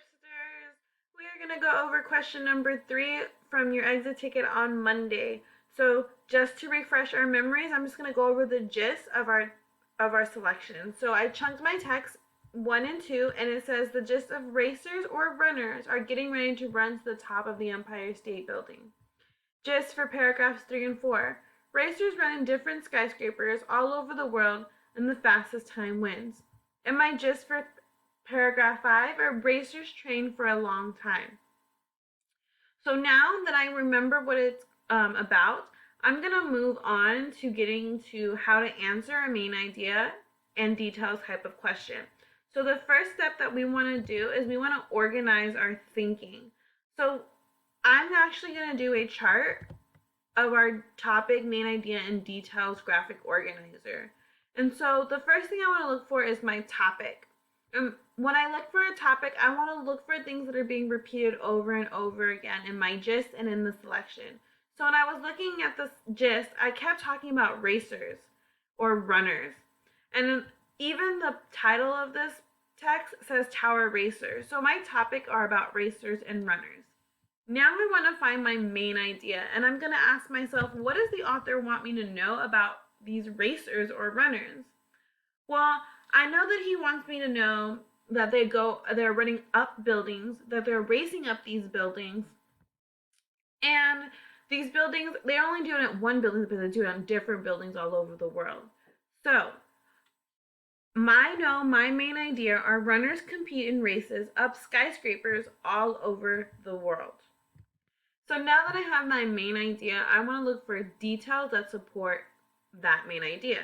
Tripsters. We are going to go over question number 3 from your exit ticket on Monday. So just to refresh our memories, I'm just going to go over the gist of our selection. So I chunked my text 1 and 2, and it says the gist of racers or runners are getting ready to run to the top of the Empire State Building. Gist for paragraphs 3 and 4. Racers run in different skyscrapers all over the world, and the fastest time wins. And my gist for paragraph 5 are racers train for a long time. So now that I remember what it's about, I'm going to move on to getting to how to answer a main idea and details type of question. So the first step that we want to do is we want to organize our thinking. So I'm actually going to do a chart of our topic, main idea, and details graphic organizer. And so the first thing I want to look for is my topic. When I look for a topic, I want to look for things that are being repeated over and over again in my gist and in the selection. So when I was looking at this gist, I kept talking about racers or runners. And even the title of this text says Tower Racers. So my topic are about racers and runners. Now I want to find my main idea, and I'm going to ask myself, what does the author want me to know about these racers or runners? Well, I know that he wants me to know that they're running up buildings, that they're racing up these buildings, and these buildings, they're only doing it at one building, but they do it on different buildings all over the world. So, my main idea are runners compete in races up skyscrapers all over the world. So now that I have my main idea, I want to look for details that support that main idea.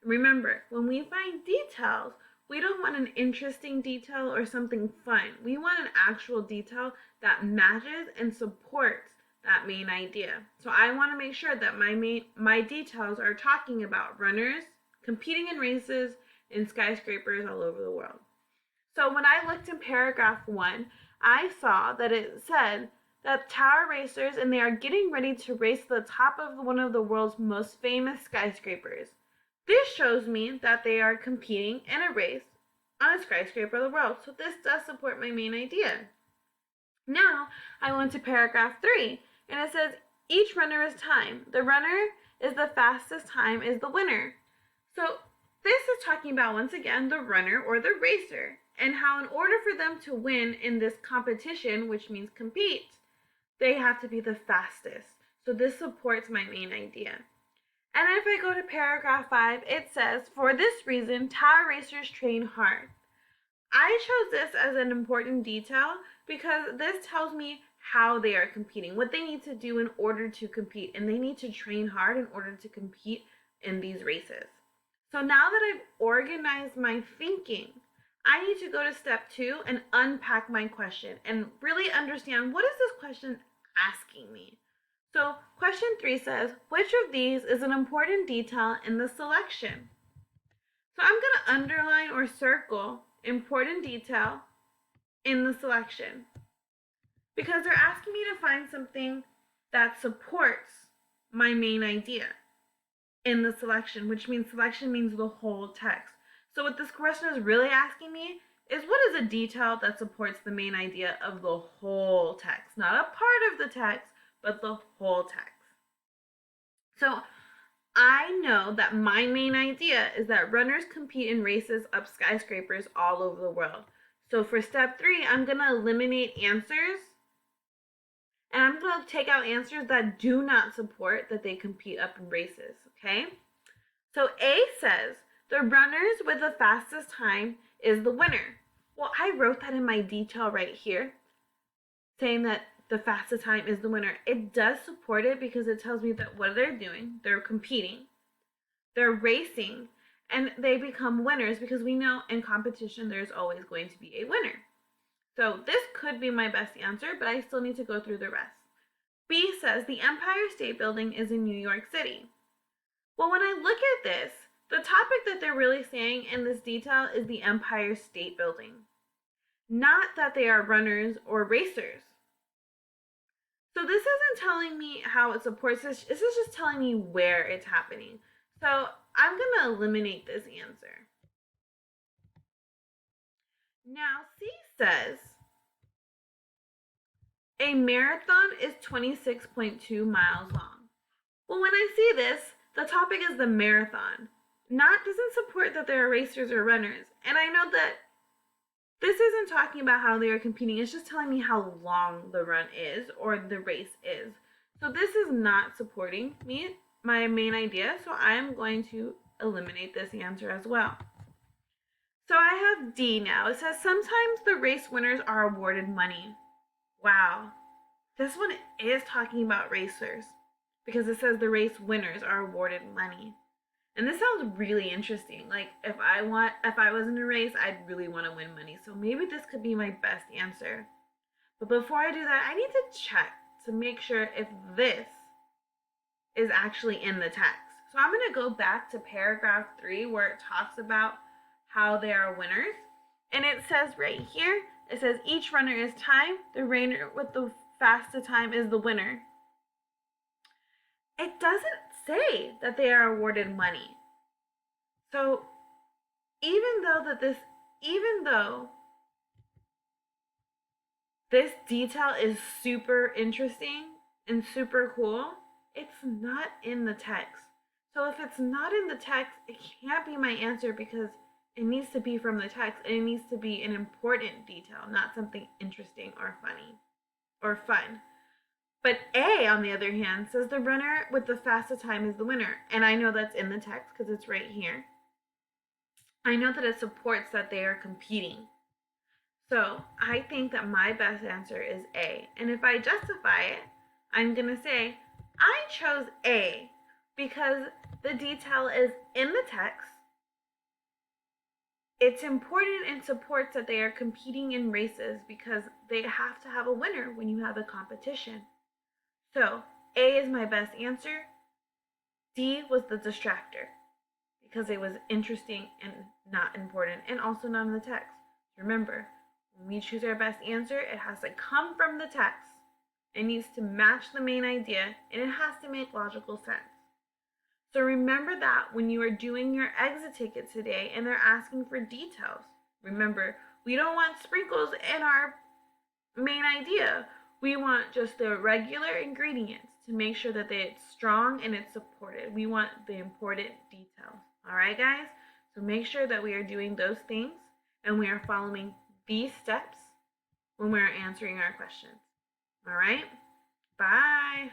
Remember, when we find details, we don't want an interesting detail or something fun. We want an actual detail that matches and supports that main idea. So I want to make sure that my details are talking about runners competing in races in skyscrapers all over the world. So when I looked in paragraph 1, I saw that it said that tower racers, and they are getting ready to race to the top of one of the world's most famous skyscrapers. This shows me that they are competing in a race on a skyscraper of the world. So this does support my main idea. Now I went to paragraph 3, and it says each runner is time. The runner is the fastest time is the winner. So this is talking about, once again, the runner or the racer, and how in order for them to win in this competition, which means compete, they have to be the fastest. So this supports my main idea. And if I go to paragraph 5, it says, for this reason, tower racers train hard. I chose this as an important detail because this tells me how they are competing, what they need to do in order to compete, and they need to train hard in order to compete in these races. So now that I've organized my thinking, I need to go to step 2 and unpack my question and really understand, what is this question asking me? So question 3 says, which of these is an important detail in the selection? So I'm going to underline or circle important detail in the selection because they're asking me to find something that supports my main idea in the selection, which means selection means the whole text. So what this question is really asking me is, what is a detail that supports the main idea of the whole text? Not a part of the text, but the whole text. So I know that my main idea is that runners compete in races up skyscrapers all over the world. So for step 3, I'm going to eliminate answers, and I'm going to take out answers that do not support that they compete up in races, okay? So A says, the runners with the fastest time is the winner. Well, I wrote that in my detail right here, saying that the fastest time is the winner. It does support it because it tells me that what they're doing, they're competing, they're racing, and they become winners because we know in competition there's always going to be a winner. So this could be my best answer, but I still need to go through the rest. B says the Empire State Building is in New York City. Well, when I look at this, the topic that they're really saying in this detail is the Empire State Building, not that they are runners or racers. So this isn't telling me how it supports this. This is just telling me where it's happening. So I'm going to eliminate this answer. Now C says A marathon is 26.2 miles long. Well, when I see this, the topic is the marathon. Doesn't support that there are racers or runners. And I know that this isn't talking about how they are competing, it's just telling me how long the run is or the race is. So this is not supporting my main idea, so I'm going to eliminate this answer as well. So I have D now. It says sometimes the race winners are awarded money. Wow. This one is talking about racers because it says the race winners are awarded money. And this sounds really interesting. Like if I was in a race, I'd really want to win money. So maybe this could be my best answer. But before I do that, I need to check to make sure if this is actually in the text. So I'm going to go back to paragraph 3 where it talks about how they are winners. And it says right here, it says each runner is timed. The runner with the fastest time is the winner. It doesn't say that they are awarded money. So even though this detail is super interesting and super cool, it's not in the text. So if it's not in the text, it can't be my answer because it needs to be from the text and it needs to be an important detail, not something interesting or funny or fun. But A, on the other hand, says the runner with the fastest time is the winner. And I know that's in the text because it's right here. I know that it supports that they are competing. So I think that my best answer is A. And if I justify it, I'm going to say I chose A because the detail is in the text. It's important and supports that they are competing in races because they have to have a winner when you have a competition. So A is my best answer. D was the distractor because it was interesting and not important and also not in the text. Remember, when we choose our best answer, it has to come from the text. It needs to match the main idea and it has to make logical sense. So remember that when you are doing your exit ticket today and they're asking for details. Remember, we don't want sprinkles in our main idea. We want just the regular ingredients to make sure that it's strong and it's supported. We want the important details. All right, guys? So make sure that we are doing those things and we are following these steps when we're answering our questions. All right? Bye.